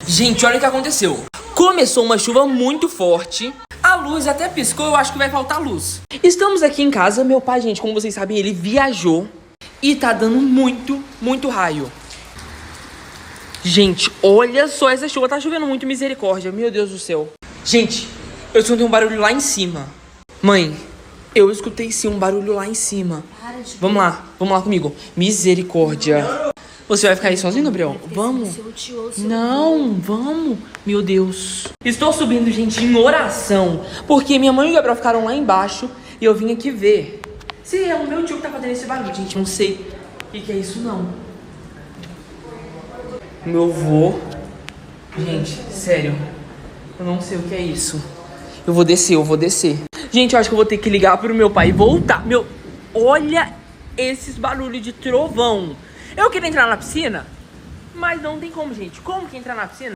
Gente, olha o que aconteceu. Começou uma chuva muito forte. A luz até piscou, eu acho que vai faltar luz. Estamos aqui em casa, meu pai, gente, como vocês sabem, ele viajou. E tá dando muito raio. Gente, olha só essa chuva, tá chovendo muito, misericórdia, meu Deus do céu. Gente, eu escutei um barulho lá em cima. Mãe, eu escutei sim um barulho lá em cima. Vamos lá comigo. Misericórdia. Você vai ficar aí sozinho, Gabriel? Vamos. Não, vamos. Meu Deus. Estou subindo, gente, em oração. Porque minha mãe e o Gabriel ficaram lá embaixo. E eu vim aqui ver se é o meu tio que tá fazendo esse barulho. Gente, não sei o que é isso, não. Meu avô. Gente, sério. Eu não sei o que é isso. Eu vou descer. Gente, eu acho que eu vou ter que ligar pro meu pai e voltar. Olha esses barulhos de trovão. Eu queria entrar na piscina, mas não tem como, gente. Como que entrar na piscina?